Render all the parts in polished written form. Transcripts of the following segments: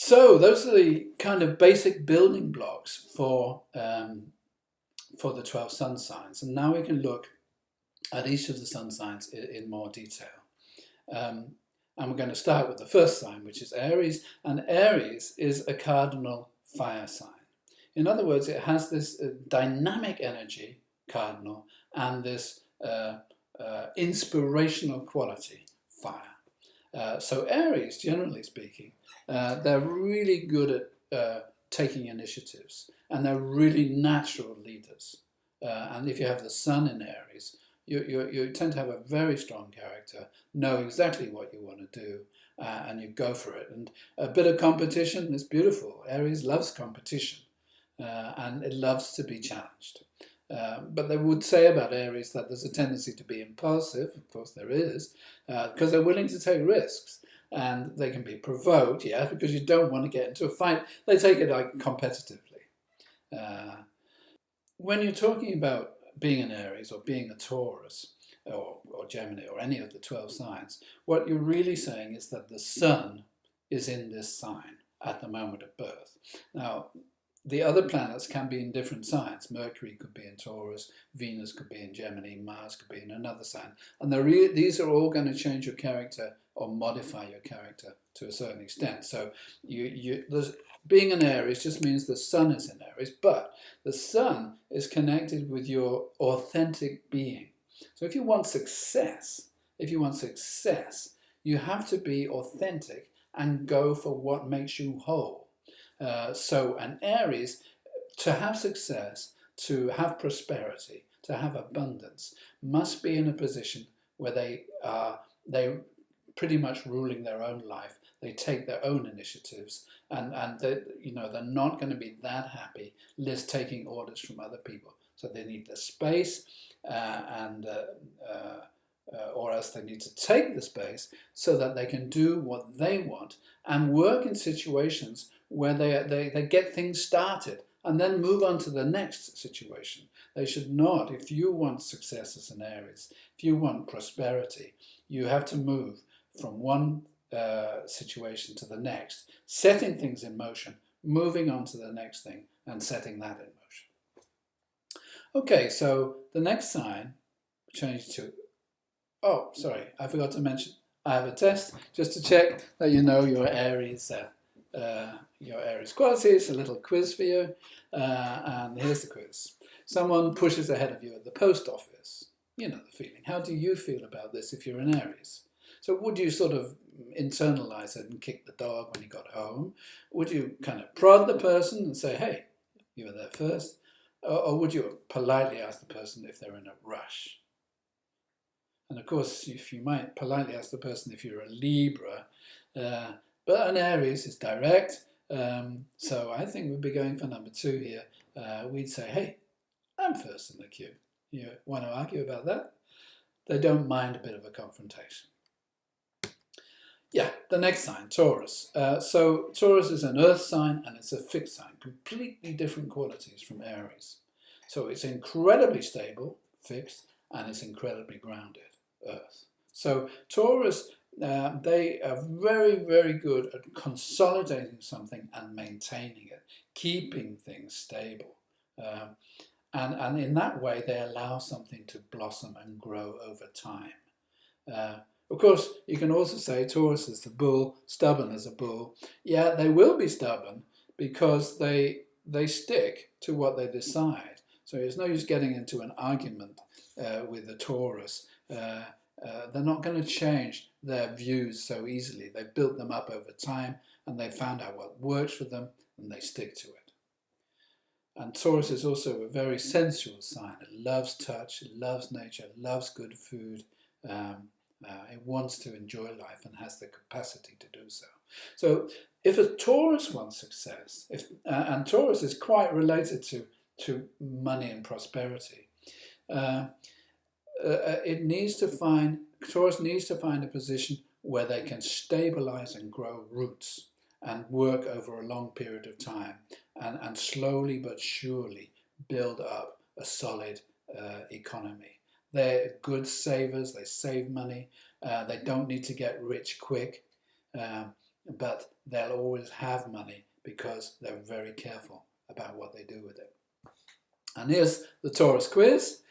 So those are the kind of basic building blocks for the 12 sun signs. And now we can look at each of the sun signs in more detail. And we're going to start with the first sign, which is Aries. And Aries is a cardinal fire sign. In other words, it has this dynamic energy, cardinal, and this inspirational quality, fire. So Aries, generally speaking, they're really good at taking initiatives, and they're really natural leaders. And if you have the sun in Aries, you tend to have a very strong character, know exactly what you want to do, and you go for it. And a bit of competition is beautiful. Aries loves competition, and it loves to be challenged. But they would say about Aries that there's a tendency to be impulsive. Of course there is, because they're willing to take risks. And they can be provoked, yeah, because you don't want to get into a fight. They take it like competitively. When you're talking about being an Aries or being a Taurus or Gemini or any of the 12 signs, what you're really saying is that the sun is in this sign at the moment of birth. Now, the other planets can be in different signs. Mercury could be in Taurus, Venus could be in Gemini, Mars could be in another sign. And these are all going to change your character or modify your character to a certain extent. So being an Aries just means the sun is in Aries, but the sun is connected with your authentic being. So if you want success, you have to be authentic and go for what makes you whole. So an Aries, to have success, to have prosperity, to have abundance, must be in a position where they pretty much ruling their own life. They take their own initiatives, and they're not going to be that happy taking orders from other people. So they need the space, or else they need to take the space so that they can do what they want and work in situations where they get things started and then move on to the next situation. They should not, if you want success as an Aries, if you want prosperity, you have to move from one situation to the next, setting things in motion, moving on to the next thing and setting that in motion. Okay, so the next sign, change to, oh, sorry, I forgot to mention, I have a test just to check that you know your Aries qualities, a little quiz for you, and here's the quiz. Someone pushes ahead of you at the post office. You know the feeling. How do you feel about this if you're an Aries? So would you sort of internalize it and kick the dog when you got home? Would you kind of prod the person and say, hey, you were there first? Or would you politely ask the person if they're in a rush? And of course, if you might politely ask the person if you're a Libra, but an Aries is direct, so I think we'd be going for number 2 here. We'd say, hey, I'm first in the queue. You want to argue about that? They don't mind a bit of a confrontation. Yeah, the next sign, Taurus. So Taurus is an earth sign and it's a fixed sign, completely different qualities from Aries. So it's incredibly stable, fixed, and it's incredibly grounded, earth. So Taurus, they are very, very good at consolidating something and maintaining it, keeping things stable. And in that way, they allow something to blossom and grow over time. Of course, you can also say Taurus is the bull, stubborn as a bull. Yeah, they will be stubborn because they stick to what they decide. So it's no use getting into an argument with the Taurus. They're not going to change their views so easily. They've built them up over time and they found out what works for them and they stick to it. And Taurus is also a very sensual sign. It loves touch, it loves nature, it loves good food. It wants to enjoy life and has the capacity to do so. So if a Taurus wants success, and Taurus is quite related to money and prosperity, Taurus needs to find a position where they can stabilize and grow roots and work over a long period of time and slowly but surely build up a solid economy. They're good savers, they save money, they don't need to get rich quick. but they'll always have money because they're very careful about what they do with it. And here's the Taurus quiz.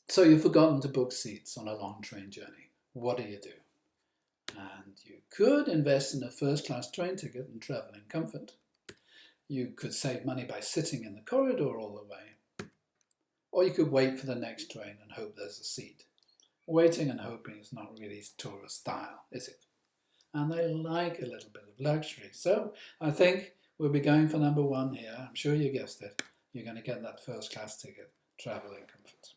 So you've forgotten to book seats on a long train journey. What do you do? And you could invest in a first-class train ticket and travel in comfort. You could save money by sitting in the corridor all the way. Or you could wait for the next train and hope there's a seat. Waiting and hoping is not really Taurus style, is it? And they like a little bit of luxury. So I think we'll be going for number 1 here. I'm sure you guessed it. You're going to get that first-class ticket, travel in comfort.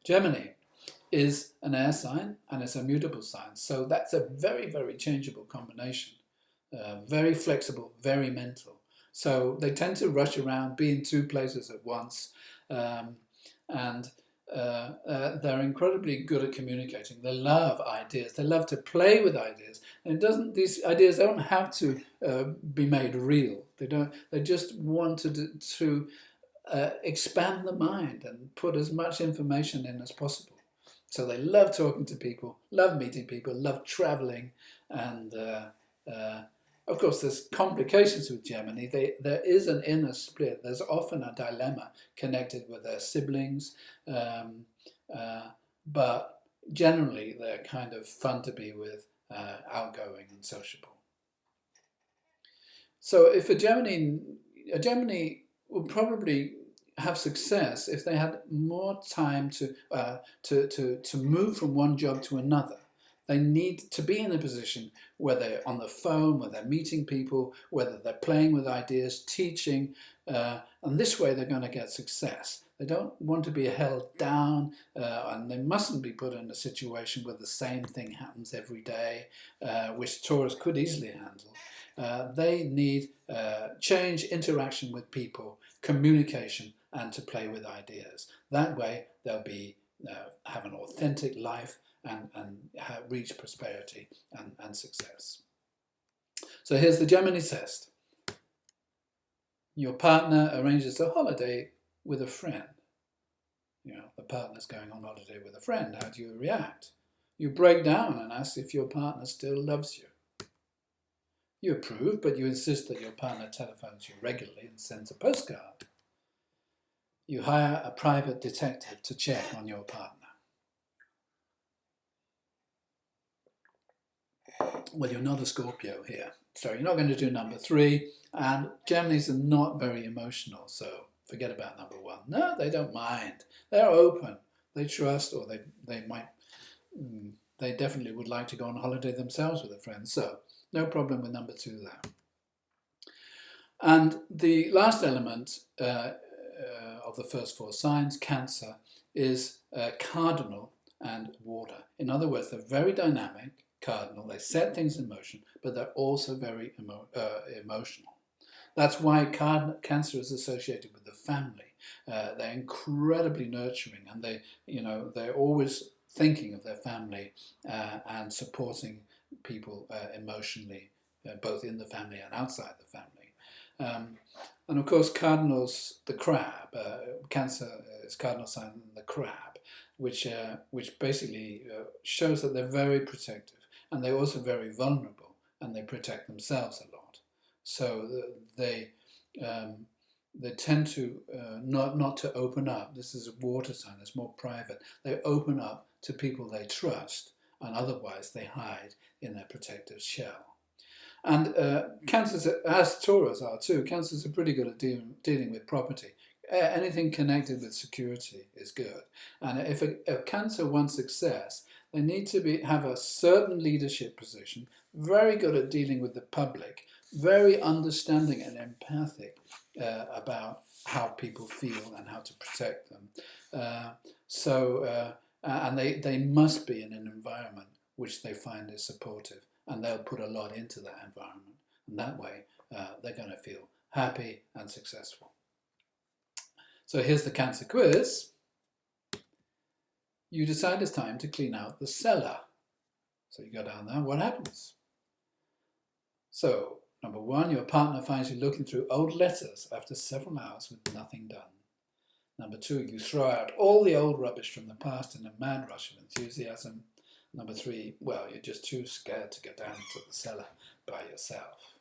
Gemini is an air sign and it's a mutable sign. So that's a very, very changeable combination. Very flexible, very mental. So they tend to rush around, be in 2 places at once, and they're incredibly good at communicating. They love ideas. They love to play with ideas. And these ideas don't have to be made real. They just want to expand the mind and put as much information in as possible. So they love talking to people, love meeting people, love traveling, and of course there's complications with Gemini. There is an inner split. There's often a dilemma connected with their siblings, but generally they're kind of fun to be with, outgoing and sociable. So if a Gemini would probably have success if they had more time to move from one job to another. They need to be in a position where they're on the phone, where they're meeting people, whether they're playing with ideas, teaching, and this way they're going to get success. They don't want to be held down, and they mustn't be put in a situation where the same thing happens every day, which Taurus could easily handle. They need change, interaction with people, communication, and to play with ideas. That way they'll have an authentic life and reach prosperity and success. So here's the Gemini test. Your partner arranges a holiday with a friend. The partner's going on holiday with a friend. How do you react? You break down and ask if your partner still loves you. You approve, but you insist that your partner telephones you regularly and sends a postcard. You hire a private detective to check on your partner. Well, you're not a Scorpio here, so you're not going to do number 3. And Geminis are not very emotional, so forget about number 1. No, they don't mind. They're open. They trust, or they definitely would like to go on holiday themselves with a friend. So no problem with number 2 there. And the last element of the first 4 signs, Cancer, is cardinal and water. In other words, they're very dynamic, cardinal. They set things in motion, but they're also very emotional. That's why Cancer is associated with the family. They're incredibly nurturing, and they're always thinking of their family and supporting people emotionally, both in the family and outside the family. And of course, cardinals, the crab. Cancer is cardinal sign the crab, which basically shows that they're very protective, and they're also very vulnerable, and they protect themselves a lot. So they tend to not to open up. This is a water sign. It's more private. They open up to people they trust, and otherwise they hide in their protective shell. And Cancers, as Taurus are too, Cancers are pretty good at dealing with property. Anything connected with security is good. And if a Cancer wants success, they need to have a certain leadership position, very good at dealing with the public, very understanding and empathic about how people feel and how to protect them. And they must be in an environment which they find is supportive, and they'll put a lot into that environment. And that way, they're going to feel happy and successful. So here's the Cancer quiz. You decide it's time to clean out the cellar. So you go down there, what happens? So, number 1, your partner finds you looking through old letters after several hours with nothing done. Number 2, you throw out all the old rubbish from the past in a mad rush of enthusiasm. Number 3, well, you're just too scared to go down to the cellar by yourself.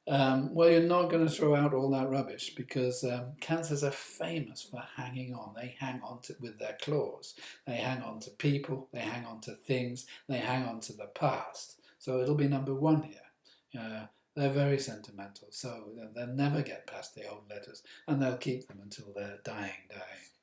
Well, you're not going to throw out all that rubbish, because Cancers are famous for hanging on. They hang on to, with their claws. They hang on to people, they hang on to things, they hang on to the past. So it'll be number 1 here. They're very sentimental, so they'll never get past the old letters, and they'll keep them until their dying day.